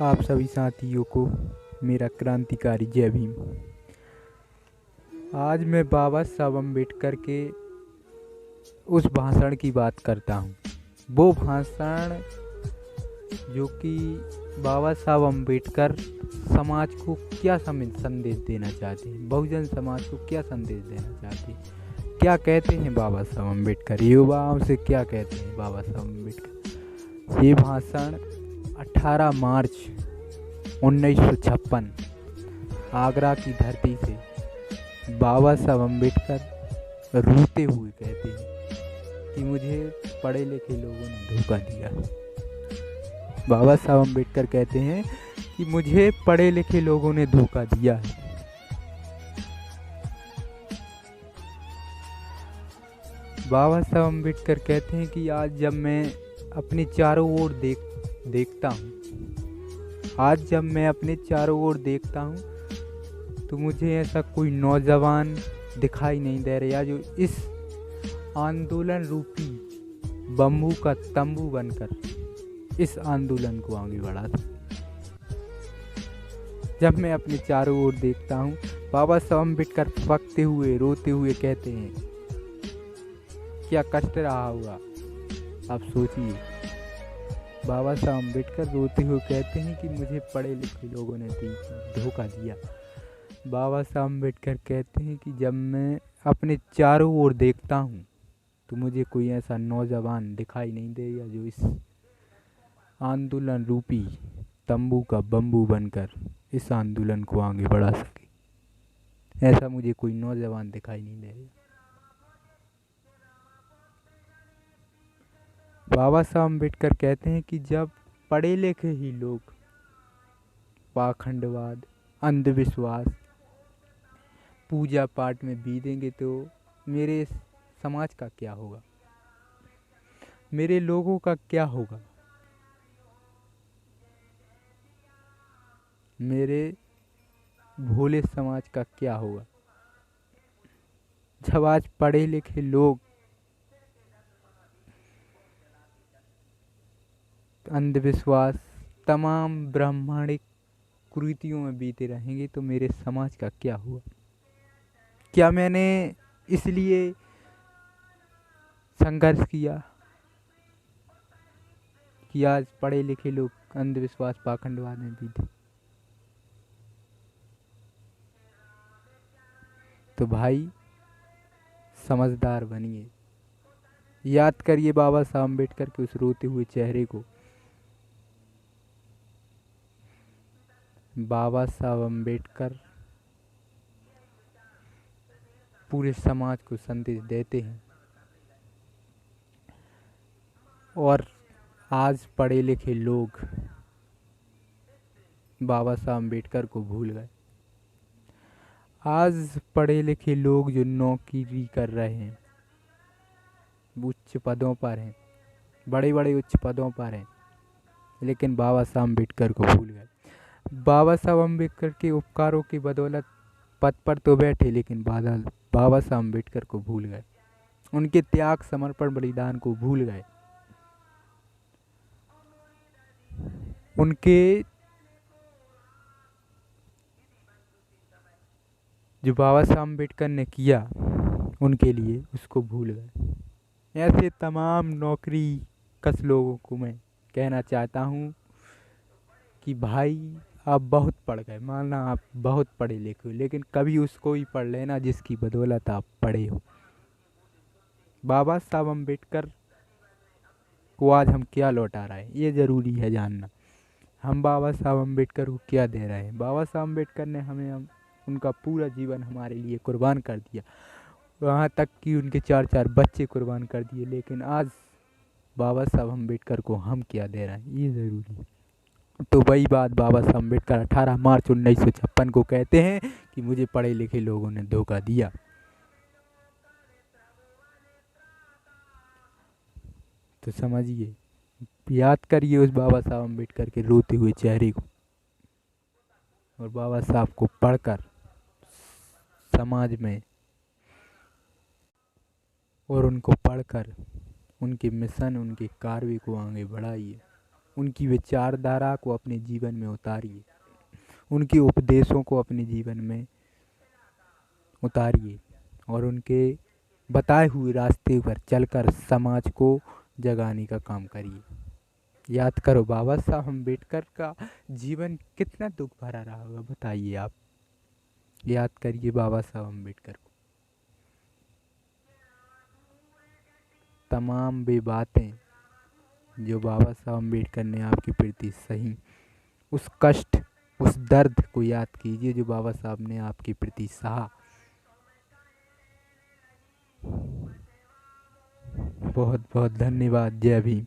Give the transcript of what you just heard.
आप सभी साथियों को मेरा क्रांतिकारी जय भीम। आज मैं बाबा साहब अम्बेडकर के उस भाषण की बात करता हूँ। वो भाषण जो कि बाबा साहब अम्बेडकर समाज को क्या संदेश देना चाहते हैं, बहुजन समाज को क्या संदेश देना चाहते हैं, क्या कहते हैं बाबा साहब अम्बेडकर, युवाओं से क्या कहते हैं बाबा साहब अम्बेडकर। ये भाषण 18 मार्च 1956 आगरा की धरती से बाबा साहब अम्बेडकर रोते हुए कहते हैं कि मुझे पढ़े लिखे लोगों ने धोखा दिया। बाबा साहब अम्बेडकर कहते हैं कि मुझे पढ़े लिखे लोगों ने धोखा दिया है। बाबा साहब अम्बेडकर कहते हैं कि आज जब मैं अपने चारों ओर देखता हूँ, आज जब मैं अपने चारों ओर देखता हूँ तो मुझे ऐसा कोई नौजवान दिखाई नहीं दे रहा जो इस आंदोलन रूपी बम्बू का तंबू बनकर इस आंदोलन को आगे बढ़ा था। जब मैं अपने चारों ओर देखता हूँ, बाबा साहब अम्बेडकर फकते हुए रोते हुए कहते हैं, क्या कष्ट रहा होगा आप सोचिए। बाबा साहब अम्बेडकर रोते हुए कहते हैं कि मुझे पढ़े लिखे लोगों ने धोखा दिया। बाबा साहब अम्बेडकर कहते हैं कि जब मैं अपने चारों ओर देखता हूँ तो मुझे कोई ऐसा नौजवान दिखाई नहीं देगा जो इस आंदोलन रूपी तंबू का बम्बू बनकर इस आंदोलन को आगे बढ़ा सके। ऐसा मुझे कोई नौजवान दिखाई नहीं देगा। बाबा साहब अम्बेडकर कहते हैं कि जब पढ़े लिखे ही लोग पाखंडवाद, अंधविश्वास, पूजा पाठ में बीतेंगे तो मेरे समाज का क्या होगा, मेरे लोगों का क्या होगा, मेरे भोले समाज का क्या होगा। जब आज पढ़े लिखे लोग अंधविश्वास, तमाम ब्राह्मणिक कुरीतियों में बीते रहेंगे तो मेरे समाज का क्या हुआ। क्या मैंने इसलिए संघर्ष किया कि आज पढ़े लिखे लोग अंधविश्वास पाखंडवाद में बीते? तो भाई समझदार बनिए, याद करिए बाबा साहब अम्बेडकर के उस रोते हुए चेहरे को। बाबा साहब अम्बेडकर पूरे समाज को संदेश देते हैं और आज पढ़े लिखे लोग बाबा साहब अम्बेडकर को भूल गए। आज पढ़े लिखे लोग जो नौकरी कर रहे हैं, उच्च पदों पर हैं, बड़े बड़े उच्च पदों पर हैं, लेकिन बाबा साहब अम्बेडकर को भूल गए। बाबा साहब अम्बेडकर के उपकारों की बदौलत पद पर तो बैठे, लेकिन बाबा साहब अम्बेडकर को भूल गए, उनके त्याग, समर्पण, बलिदान को भूल गए। उनके जो बाबा साहब अम्बेडकर ने किया उनके लिए, उसको भूल गए। ऐसे तमाम नौकरी कस लोगों को मैं कहना चाहता हूँ कि भाई आप बहुत पढ़ गए, मानना आप बहुत पढ़े लिखे हो, लेकिन कभी उसको ही पढ़ लेना जिसकी बदौलत आप पढ़े हो। बाबा साहब अम्बेडकर को आज हम क्या लौटा रहे हैं, ये ज़रूरी है जानना। हम बाबा साहब अम्बेडकर को क्या दे रहे हैं। बाबा साहब अम्बेडकर ने हमें उनका पूरा जीवन हमारे लिए कुर्बान कर दिया, वहाँ तक कि उनके 4-4 बच्चे कुर्बान कर दिए, लेकिन आज बाबा साहब अम्बेडकर को हम क्या दे रहे हैं, ये ज़रूरी है। तो वही बात बाबा साहब अम्बेडकर 18 मार्च 1956 को कहते हैं कि मुझे पढ़े लिखे लोगों ने धोखा दिया। तो समझिए, याद करिए उस बाबा साहब अम्बेडकर के रोते हुए चेहरे को, और बाबा साहब को पढ़कर समाज में और उनको पढ़कर उनके मिशन, उनके कार्य को आगे बढ़ाइए। उनकी विचारधारा को अपने जीवन में उतारिए, उनके उपदेशों को अपने जीवन में उतारिए और उनके बताए हुए रास्ते पर चलकर समाज को जगाने का काम करिए। याद करो बाबा साहब अम्बेडकर का जीवन कितना दुख भरा रहा होगा, बताइए आप। याद करिए बाबा साहब अम्बेडकर को। तमाम वे बातें जो बाबा साहब अम्बेडकर ने आपके प्रति सही, उस कष्ट, उस दर्द को याद कीजिए जो बाबा साहब ने आपके प्रति सहा। बहुत बहुत धन्यवाद। जय भीम।